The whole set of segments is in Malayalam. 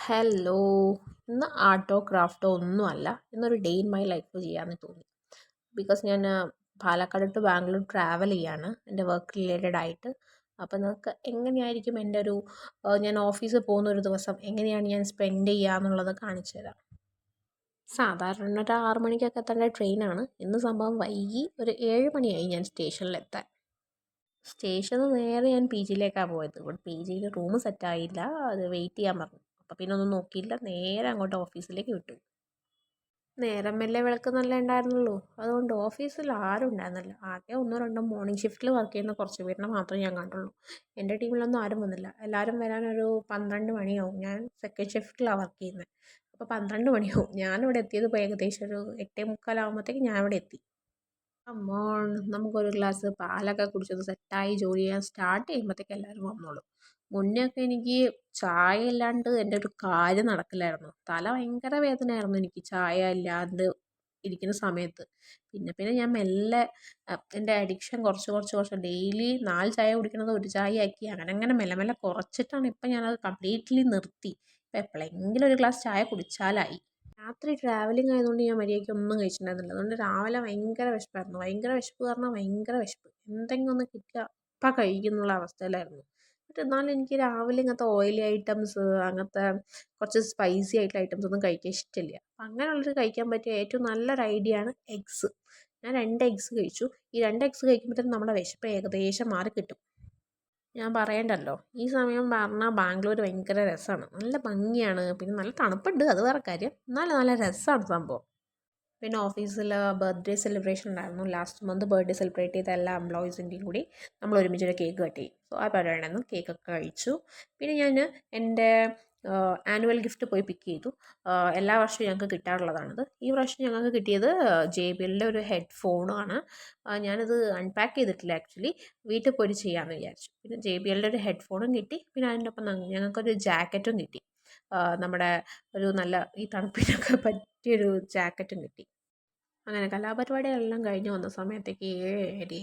ഹലോ. ഇന്ന് ആർട്ടോ ക്രാഫ്റ്റോ ഒന്നുമല്ല, ഇന്നൊരു ഡേ ഇൻ മൈ ലൈഫ് ചെയ്യാമെന്ന് തോന്നി. ബിക്കോസ് ഞാൻ പാലക്കാട് ടു ബാംഗ്ലൂർ ട്രാവൽ ചെയ്യാണ് എൻ്റെ വർക്ക് റിലേറ്റഡ് ആയിട്ട്. അപ്പോൾ നിങ്ങൾക്ക് എങ്ങനെയായിരിക്കും എൻ്റെ ഒരു ഞാൻ ഓഫീസിൽ പോകുന്ന ഒരു ദിവസം എങ്ങനെയാണ് ഞാൻ സ്പെൻഡ് ചെയ്യുക എന്നുള്ളത് കാണിച്ചു തരാം. സാധാരണ ഒരു 6 മണിക്കൊക്കെ എത്തേണ്ട ട്രെയിനാണ്. ഇന്ന് സംഭവം വൈകി ഒരു 7 മണിയായി ഞാൻ സ്റ്റേഷനിലെത്താൻ. സ്റ്റേഷനിൽ നിന്ന് നേരെ ഞാൻ പി ജിയിലേക്കാണ് പോയത്. ഇവിടെ പി ജിയിൽ റൂം സെറ്റായില്ല, അത് വെയിറ്റ് ചെയ്യാൻ പറഞ്ഞു. അപ്പോൾ പിന്നെ ഒന്നും നോക്കിയില്ല, നേരെ അങ്ങോട്ട് ഓഫീസിലേക്ക് വിട്ടു. നേരം മെല്ലെ വിളക്ക് ഉണ്ടായിരുന്നുള്ളൂ, അതുകൊണ്ട് ഓഫീസിൽ ആരും ഉണ്ടായിരുന്നില്ല. ആകെ ഒന്നോ രണ്ടോ മോർണിംഗ് ഷിഫ്റ്റിൽ വർക്ക് ചെയ്യുന്ന കുറച്ച് പേരിനെ മാത്രമേ ഞാൻ കണ്ടുള്ളൂ. എൻ്റെ ടീമിലൊന്നും ആരും വന്നില്ല. എല്ലാവരും വരാനൊരു 12 മണിയാവും. ഞാൻ സെക്കൻഡ് ഷിഫ്റ്റിലാണ് വർക്ക് ചെയ്യുന്നത്. അപ്പോൾ 12 മണിയാവും. ഞാനിവിടെ എത്തിയത് ഇപ്പോൾ ഏകദേശം ഒരു 8:45 ആകുമ്പോഴത്തേക്ക് ഞാൻ ഇവിടെ എത്തി. കമ്മോൺ, നമുക്കൊരു ഗ്ലാസ് പാലൊക്കെ കുടിച്ചത് സെറ്റായി ജോലി ചെയ്യാൻ സ്റ്റാർട്ട് ചെയ്യുമ്പോഴത്തേക്ക് എല്ലാവരും വന്നോളും. മുന്നേ ഒക്കെ എനിക്ക് ചായ ഇല്ലാണ്ട് എൻ്റെ ഒരു കാര്യം നടക്കില്ലായിരുന്നു. തല ഭയങ്കര വേദനയായിരുന്നു എനിക്ക് ചായ ഇല്ലാണ്ട് ഇരിക്കുന്ന സമയത്ത്. പിന്നെ പിന്നെ ഞാൻ മെല്ലെ എൻ്റെ അഡിക്ഷൻ കുറച്ച് ഡെയിലി 4 ചായ കുടിക്കുന്നത് 1 ചായ ആക്കി. അങ്ങനെ മെല്ലെ മെല്ലെ കുറച്ചിട്ടാണ് ഇപ്പം ഞാനത് കംപ്ലീറ്റ്ലി നിർത്തി. ഇപ്പം എപ്പോഴെങ്കിലും ഒരു ഗ്ലാസ് ചായ കുടിച്ചാലായി. രാത്രി ട്രാവലിംഗ് ആയതുകൊണ്ട് ഞാൻ മര്യാദയ്ക്ക് ഒന്നും കഴിച്ചിട്ടുണ്ടായിരുന്നില്ല. അതുകൊണ്ട് രാവിലെ ഭയങ്കര വിശപ്പായിരുന്നു. ഭയങ്കര വിശപ്പ് പറഞ്ഞാൽ ഭയങ്കര വിശപ്പ്. എന്തെങ്കിലും ഒന്ന് കിട്ടുക ഇപ്പം കഴിക്കുന്നുള്ള അവസ്ഥയിലായിരുന്നു. എന്നിട്ട് എന്നാലും എനിക്ക് രാവിലെ ഇങ്ങനത്തെ ഓയിലി ഐറ്റംസ്, അങ്ങനത്തെ കുറച്ച് സ്പൈസി ആയിട്ടുള്ള ഐറ്റംസ് ഒന്നും കഴിക്കാൻ ഇഷ്ടമില്ല. അപ്പം അങ്ങനെയുള്ളവർക്ക് കഴിക്കാൻ പറ്റിയ ഏറ്റവും നല്ലൊരു ഐഡിയ ആണ് എഗ്സ്. ഞാൻ 2 എഗ്സ് കഴിച്ചു. ഈ 2 എഗ്സ് കഴിക്കുമ്പോഴത്തേക്കും നമ്മുടെ വിശപ്പ് ഏകദേശം മാറി കിട്ടും. ഞാൻ പറയണ്ടല്ലോ, ഈ സമയം പറഞ്ഞാൽ ബാംഗ്ലൂർ ഭയങ്കര രസമാണ്. നല്ല ഭംഗിയാണ്, പിന്നെ നല്ല തണുപ്പുണ്ട്, അത് വേറെ കാര്യം. എന്നാലും നല്ല രസമാണ് സംഭവം. പിന്നെ ഓഫീസിൽ ബർത്ത്ഡേ സെലിബ്രേഷൻ ഉണ്ടായിരുന്നു. ലാസ്റ്റ് മന്ത് ബർത്ത്ഡേ സെലിബ്രേറ്റ് ചെയ്ത എല്ലാ എംപ്ലോയീസിൻ്റെയും കൂടി നമ്മൾ ഒരുമിച്ചൊരു കേക്ക് കട്ട് ചെയ്യും. സോ ആ പരിപാടിയായിരുന്നു. കേക്കൊക്കെ കഴിച്ചു. പിന്നെ ഞാൻ എൻ്റെ ആനുവൽ ഗിഫ്റ്റ് പോയി പിക്ക് ചെയ്തു. എല്ലാ വർഷവും ഞങ്ങൾക്ക് കിട്ടാറുള്ളതാണിത്. ഈ പ്രാവശ്യം ഞങ്ങൾക്ക് കിട്ടിയത് JBLൻ്റെ ഒരു ഹെഡ്ഫോണാണ്. ഞാനിത് അൺപാക്ക് ചെയ്തിട്ടില്ല ആക്ച്വലി. വീട്ടിൽ പോയിട്ട് ചെയ്യാമെന്ന് വിചാരിച്ചു. പിന്നെ JBLൻ്റെ ഒരു ഹെഡ്ഫോണും കിട്ടി. പിന്നെ അതിൻ്റെ ഒപ്പം ഞങ്ങൾക്കൊരു ജാക്കറ്റും കിട്ടി. നമ്മുടെ ഒരു നല്ല ഈ തണുപ്പിനൊക്കെ പറ്റിയൊരു ജാക്കറ്റും കിട്ടി. അങ്ങനെ കലാപരിപാടികളെല്ലാം കഴിഞ്ഞ് വന്ന സമയത്തേക്ക് 7:30.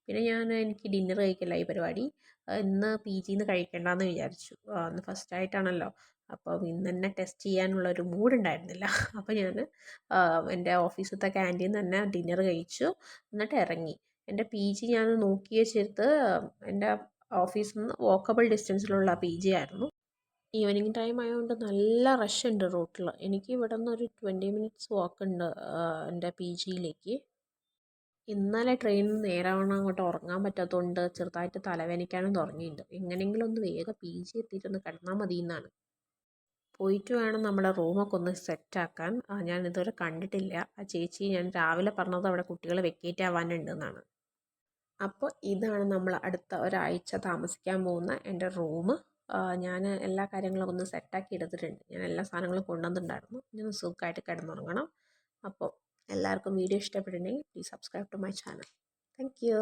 പിന്നെ എനിക്ക് ഡിന്നർ കഴിക്കലായി പരിപാടി. ഇന്ന് PG നിന്ന് കഴിക്കേണ്ടെന്ന് വിചാരിച്ചു. അന്ന് ഫസ്റ്റ് ആയിട്ടാണല്ലോ, അപ്പം ഇന്ന് തന്നെ ടെസ്റ്റ് ചെയ്യാനുള്ളൊരു മൂഡ് ഉണ്ടായിരുന്നില്ല. അപ്പോൾ ഞാൻ എൻ്റെ ഓഫീസിലത്തെ ക്യാൻറ്റീൻ തന്നെ ഡിന്നർ കഴിച്ചു. എന്നിട്ട് ഇറങ്ങി. എൻ്റെ PG ഞാൻ നോക്കി വെച്ചെടുത്ത് എൻ്റെ ഓഫീസിൽ നിന്ന് വോക്കബിൾ ഡിസ്റ്റൻസിലുള്ള PG ആയിരുന്നു. ഈവനിങ് ടൈം ആയതുകൊണ്ട് നല്ല റഷ് ഉണ്ട് റൂട്ടിൽ. എനിക്ക് ഇവിടെ നിന്ന് ഒരു 20 മിനിറ്റ്സ് വാക്ക് ഉണ്ട് എൻ്റെ PGയിലേക്ക്. ഇന്നലെ ട്രെയിനിൽ നേരാവണ്ണം അങ്ങോട്ട് ഉറങ്ങാൻ പറ്റാത്തതുകൊണ്ട് ചെറുതായിട്ട് തലവേദനിക്കാനും തുടങ്ങിയിട്ടുണ്ട്. എങ്ങനെയെങ്കിലും ഒന്ന് വേഗം PG എത്തിയിട്ടൊന്ന് കിടന്നാൽ മതി എന്നാണ്. പോയിട്ട് വേണം നമ്മുടെ റൂമൊക്കെ ഒന്ന് സെറ്റാക്കാൻ. ഞാൻ ഇതുവരെ കണ്ടിട്ടില്ല. ആ ചേച്ചി ഞാൻ രാവിലെ പറഞ്ഞത് അവിടെ കുട്ടികൾ വെക്കേറ്റ് ആവാനുണ്ടെന്നാണ്. അപ്പോൾ ഇതാണ് നമ്മൾ അടുത്ത ഒരാഴ്ച താമസിക്കാൻ പോകുന്ന എൻ്റെ റൂം. ഞാൻ എല്ലാ കാര്യങ്ങളും ഒന്ന് സെറ്റാക്കി എടുത്തിട്ടുണ്ട്. ഞാൻ എല്ലാ സാധനങ്ങളും കൊണ്ടുവന്നിട്ടുണ്ടായിരുന്നു. ഇനി ഒന്ന് സുഖമായിട്ട് കിടന്നുറങ്ങണം. അപ്പോൾ എല്ലാവർക്കും വീഡിയോ ഇഷ്ടപ്പെട്ടിട്ടുണ്ടെങ്കിൽ please subscribe to my channel. Thank U.